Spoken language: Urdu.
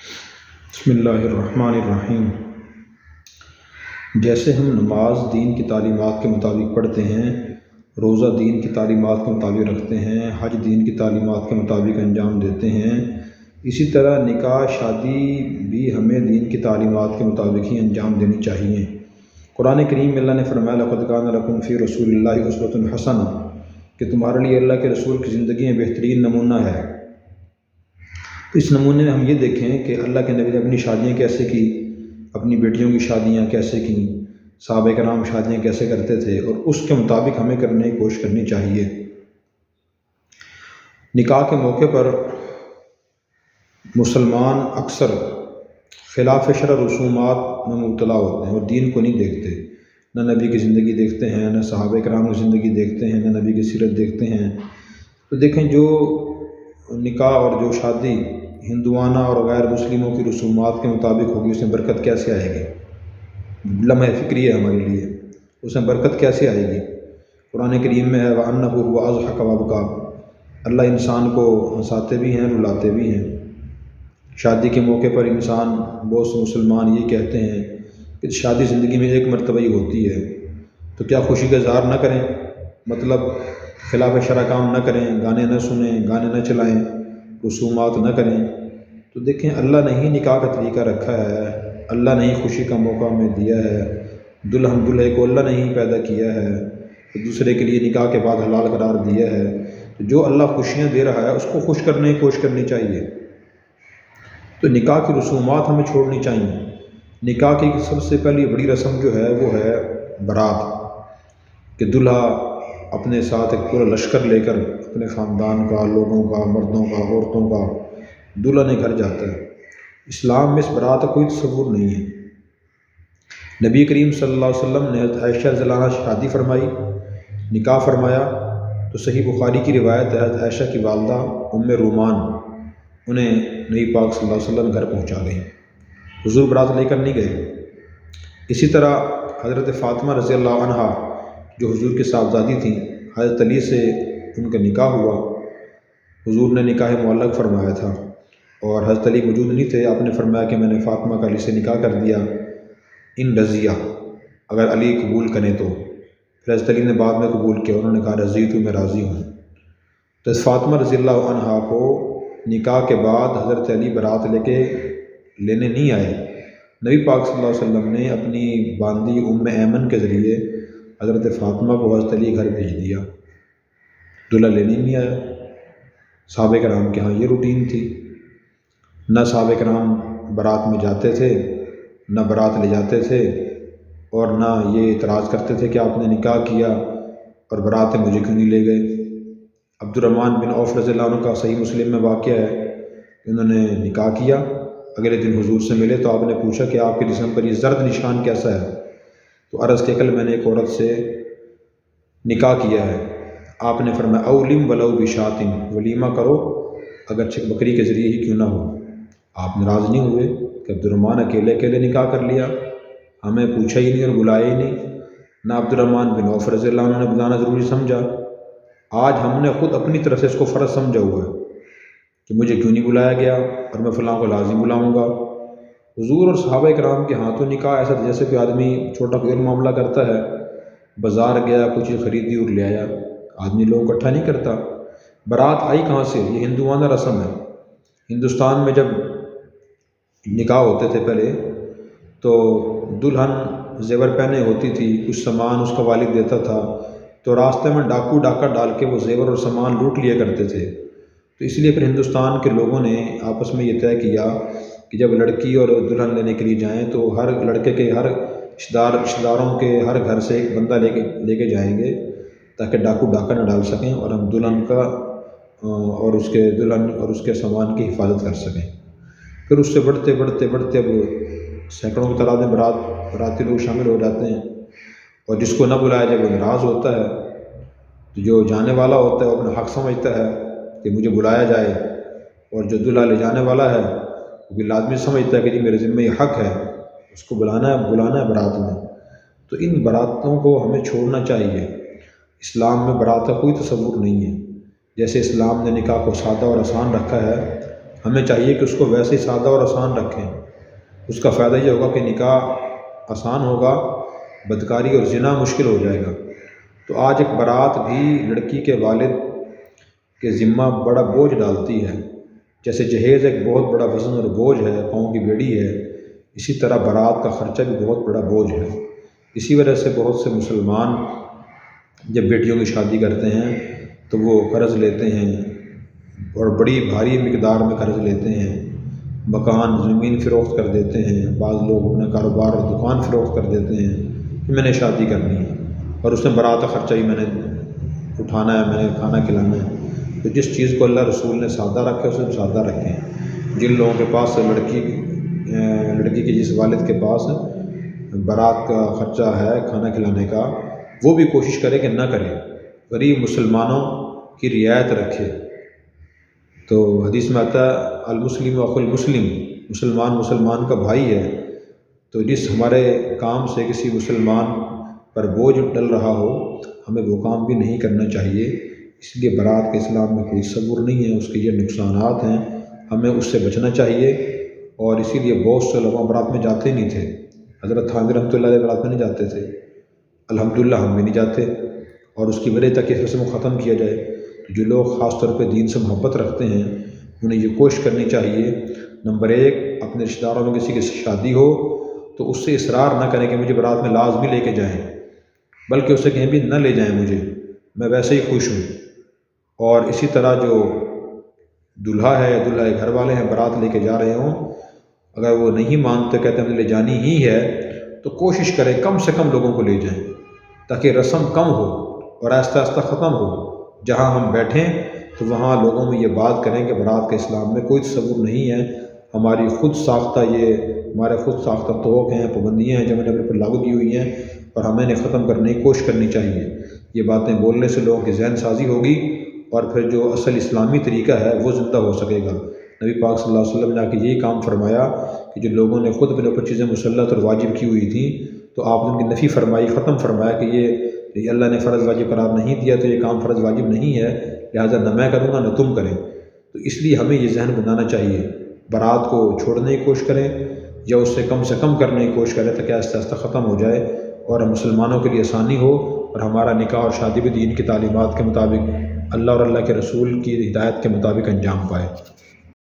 بسم اللہ الرحمن الرحیم۔ جیسے ہم نماز دین کی تعلیمات کے مطابق پڑھتے ہیں، روزہ دین کی تعلیمات کے مطابق رکھتے ہیں، حج دین کی تعلیمات کے مطابق انجام دیتے ہیں، اسی طرح نکاح شادی بھی ہمیں دین کی تعلیمات کے مطابق ہی انجام دینی چاہیے۔ قرآن کریم میں اللہ نے فرمایا لقد کان لکم فی رسول اللہ اسوۃ حسنہ، کہ تمہارے لیے اللہ کے رسول کی زندگی میں بہترین نمونہ ہے۔ اس نمونے میں ہم یہ دیکھیں کہ اللہ کے نبی نے اپنی شادیاں کیسے کی، اپنی بیٹیوں کی شادیاں کیسے کیں، صحابہ کرام شادیاں کیسے کرتے تھے، اور اس کے مطابق ہمیں کرنے کی کوشش کرنی چاہیے۔ نکاح کے موقع پر مسلمان اکثر خلاف شرع رسومات میں مبتلا ہوتے ہیں اور دین کو نہیں دیکھتے، نہ نبی کی زندگی دیکھتے ہیں، نہ صحابہ کرام کی زندگی دیکھتے ہیں، نہ نبی کی سیرت دیکھتے ہیں۔ تو دیکھیں، جو نکاح اور جو شادی ہندوانہ اور غیر مسلموں کی رسومات کے مطابق ہوگی، اس میں برکت کیسے آئے گی؟ لمحہ فکری ہے ہمارے لیے، اس میں برکت کیسے آئے گی؟ قرآن کریم میں ہے وَأَنَّهُ هُوَ أَضْحَكَ وَأَبْكَىٰ، اللہ انسان کو ہنساتے بھی ہیں، رلاتے بھی ہیں۔ شادی کے موقع پر انسان، بہت سے مسلمان یہ کہتے ہیں کہ شادی زندگی میں ایک مرتبہ ہی ہوتی ہے، تو کیا خوشی کا اظہار نہ کریں؟ مطلب خلاف شرع کام نہ کریں، گانے نہ سنیں، گانے نہ چلائیں، رسومات نہ کریں۔ تو دیکھیں، اللہ نے ہی نکاح کا طریقہ رکھا ہے، اللہ نے ہی خوشی کا موقع ہمیں دیا ہے، دلہن دلہے کو اللہ نے ہی پیدا کیا ہے، ایک دوسرے کے لیے نکاح کے بعد حلال قرار دیا ہے۔ تو جو اللہ خوشیاں دے رہا ہے اس کو خوش کرنے کی کوشش کرنی چاہیے۔ تو نکاح کی رسومات ہمیں چھوڑنی چاہیے۔ نکاح کی سب سے پہلی بڑی رسم جو ہے وہ ہے برات، کہ دلہا اپنے ساتھ ایک پورا لشکر لے کر اپنے خاندان کا، لوگوں کا، مردوں کا، عورتوں کا دلہا نے گھر جاتا ہے۔ اسلام میں اس برات کا کوئی تصور نہیں ہے۔ نبی کریم صلی اللہ علیہ وسلم نے حضرت عائشہ رضی اللہ عنہ شادی فرمائی، نکاح فرمایا، تو صحیح بخاری کی روایت ہے، حضرت عائشہ کی والدہ ام رومان انہیں نبی پاک صلی اللہ علیہ وسلم گھر پہنچا گئی، حضور برات لے کر نہیں گئے۔ اسی طرح حضرت فاطمہ رضی اللہ عنہا جو حضور کی صاحبزادی تھیں، حضرت علی سے ان کا نکاح ہوا، حضور نے نکاح معلق فرمایا تھا، اور حضرت علی موجود نہیں تھے۔ آپ نے فرمایا کہ میں نے فاطمہ کا علی سے نکاح کر دیا، ان رضیہ، اگر علی قبول کریں تو۔ پھر حضرت علی نے بعد میں قبول کیا، انہوں نے کہا رضیت، میں راضی ہوں۔ تو فاطمہ رضی اللہ عنہا کو نکاح کے بعد حضرت علی برات لینے نہیں آئے۔ نبی پاک صلی اللہ علیہ وسلم نے اپنی باندی ام ایمن کے ذریعے حضرت فاطمہ کو حضرت علی گھر بھیج دیا، دلہا لینے نہیں آیا۔ صحابہ کرام کے ہاں یہ روٹین تھی، نہ صحابہ کرام برات میں جاتے تھے، نہ برات لے جاتے تھے، اور نہ یہ اعتراض کرتے تھے کہ آپ نے نکاح کیا اور برات مجھے کیوں نہیں لے گئے۔ عبد الرحمن بن عوف رضی اللہ عنہ کا صحیح مسلم میں واقعہ ہے کہ انہوں نے نکاح کیا، اگلے دن حضور سے ملے تو آپ نے پوچھا کہ آپ کے جسم پر یہ زرد نشان کیسا ہے؟ تو عرض کہ کل میں نے ایک عورت سے نکاح کیا ہے۔ آپ نے فرمایا اولم ولو بشاتن، ولیمہ کرو اگرچہ بکری کے ذریعے ہی کیوں نہ ہو۔ آپ ناراض نہیں ہوئے کہ عبد الرحمن اکیلے اکیلے نکاح کر لیا، ہمیں پوچھا ہی نہیں اور بلایا ہی نہیں، نہ عبد الرحمن بن عوف رضی اللہ عنہ نے بلانا ضروری سمجھا۔ آج ہم نے خود اپنی طرف سے اس کو فرض سمجھا ہوا ہے کہ مجھے کیوں نہیں بلایا گیا اور میں فلاں کو لازم بلاؤں گا۔ حضور اور صحابہ کرام کے ہاتھوں نکاح ایسا جیسے کوئی آدمی چھوٹا کوئی معاملہ کرتا ہے، بازار گیا کچھ خریدی اور لے آیا، آدمی لوگ اکٹھا نہیں کرتا۔ برات آئی کہاں سے؟ یہ ہندوانہ رسم ہے۔ ہندوستان میں جب نکاح ہوتے تھے پہلے تو دلہن زیور پہنے ہوتی تھی، کچھ سامان اس کا والد دیتا تھا، تو راستے میں ڈاکو ڈاکہ ڈال کے وہ زیور اور سامان لوٹ لیا کرتے تھے۔ تو اس لیے پھر ہندوستان کے لوگوں نے آپس میں یہ طے کیا کہ جب لڑکی اور دلہن لینے کے لیے جائیں تو ہر لڑکے کے ہر رشتہ داروں کے ہر گھر سے ایک بندہ لے کے جائیں گے تاکہ ڈاکو ڈاکہ نہ ڈال سکیں، اور ہم دلہن کا اور اس کے سامان کی حفاظت کر سکیں۔ پھر اس سے بڑھتے اب سینکڑوں کی تعداد میں براتی لوگ شامل ہو جاتے ہیں، اور جس کو نہ بلایا جائے وہ ناراض ہوتا ہے، تو جو جانے والا ہوتا ہے وہ اپنا حق سمجھتا ہے کہ مجھے بلایا جائے، اور جو دلہا لے جانے والا ہے وہ بھی لازمی سمجھتا ہے کہ جی میرے ذمہ یہ حق ہے، اس کو بلانا ہے برات میں۔ تو ان براتوں کو ہمیں چھوڑنا چاہیے۔ اسلام میں برات کا کوئی تصور نہیں ہے۔ جیسے اسلام نے نکاح کو سادہ اور آسان رکھا ہے، ہمیں چاہیے کہ اس کو ویسے ہی سادہ اور آسان رکھیں۔ اس کا فائدہ یہ ہوگا کہ نکاح آسان ہوگا، بدکاری اور زنا مشکل ہو جائے گا۔ تو آج ایک بارات بھی لڑکی کے والد کے ذمہ بڑا بوجھ ڈالتی ہے۔ جیسے جہیز ایک بہت بڑا وزن اور بوجھ ہے، پاؤں کی بیڑی ہے، اسی طرح بارات کا خرچہ بھی بہت بڑا بوجھ ہے۔ اسی وجہ سے بہت سے مسلمان جب بیٹیوں کی شادی کرتے ہیں تو وہ قرض لیتے ہیں اور بڑی بھاری مقدار میں قرض لیتے ہیں، مکان زمین فروخت کر دیتے ہیں، بعض لوگ اپنا کاروبار اور دکان فروخت کر دیتے ہیں کہ میں نے شادی کرنی ہے اور اس میں بارات کا خرچہ ہی میں نے اٹھانا ہے، میں نے کھانا کھلانا ہے۔ تو جس چیز کو اللہ رسول نے سادہ رکھا اسے سادہ رکھیں۔ جن لوگوں کے پاس لڑکی کے جس والد کے پاس بارات کا خرچہ ہے کھانا کھلانے کا، وہ بھی کوشش کرے کہ نہ کرے، غریب مسلمانوں کی رعایت رکھے۔ تو حدیث میں آتا ہے المسلم اخو المسلم، مسلمان کا بھائی ہے۔ تو جس ہمارے کام سے کسی مسلمان پر بوجھ ڈل رہا ہو، ہمیں وہ کام بھی نہیں کرنا چاہیے۔ اس لیے بارات کے اسلام میں کوئی تصور نہیں ہے، اس کے یہ نقصانات ہیں، ہمیں اس سے بچنا چاہیے۔ اور اسی لیے بہت سے لوگ بارات میں جاتے نہیں تھے۔ حضرت تھانوی رحمۃ اللہ علیہ بارات میں نہیں جاتے تھے، الحمدللہ ہم بھی نہیں جاتے، اور اس کی وجہ تک اس رسم کو ختم کیا جائے۔ جو لوگ خاص طور پہ دین سے محبت رکھتے ہیں انہیں یہ کوشش کرنی چاہیے، نمبر 1 اپنے رشتہ داروں میں کسی کی شادی ہو تو اس سے اصرار نہ کریں کہ مجھے بارات میں لازمی لے کے جائیں، بلکہ اسے کہیں بھی نہ لے جائیں، مجھے میں ویسے ہی خوش ہوں۔ اور اسی طرح جو دلہا ہے یا دلہا کے گھر والے ہیں بارات لے کے جا رہے ہوں، اگر وہ نہیں مانتے، کہتے ہیں لے جانی ہی ہے، تو کوشش کریں کم سے کم لوگوں کو لے جائیں تاکہ رسم کم ہو اور آہستہ آہستہ ختم ہو۔ جہاں ہم بیٹھیں تو وہاں لوگوں میں یہ بات کریں کہ بارات کے اسلام میں کوئی تصور نہیں ہے، ہمارے خود ساختہ طوق ہیں، پابندیاں ہیں جو ہم نے اپنے پر لاگو کی ہوئی ہیں، اور ہمیں انہیں ختم کرنے کی کوشش کرنی چاہیے۔ یہ باتیں بولنے سے لوگوں کی ذہن سازی ہوگی اور پھر جو اصل اسلامی طریقہ ہے وہ زندہ ہو سکے گا۔ نبی پاک صلی اللہ علیہ وسلم نے آ کے یہی کام فرمایا کہ جو لوگوں نے خود اپنے اوپر چیزیں مسلط اور واجب کی ہوئی تھیں تو آپ نے ان کی نفی فرمائی، ختم فرمایا کہ یہ اللہ نے فرض واجب قرار نہیں دیا تو یہ کام فرض واجب نہیں ہے، لہٰذا نہ میں کروں گا نہ تم کریں۔ تو اس لیے ہمیں یہ ذہن بنانا چاہیے، بارات کو چھوڑنے کی کوشش کریں یا اس سے کم کرنے کی کوشش کریں تاکہ آہستہ آہستہ ختم ہو جائے اور ہم مسلمانوں کے لیے آسانی ہو اور ہمارا نکاح اور شادی بھی دین کی تعلیمات کے مطابق، اللہ اور اللہ کے رسول کی ہدایت کے مطابق انجام پائے۔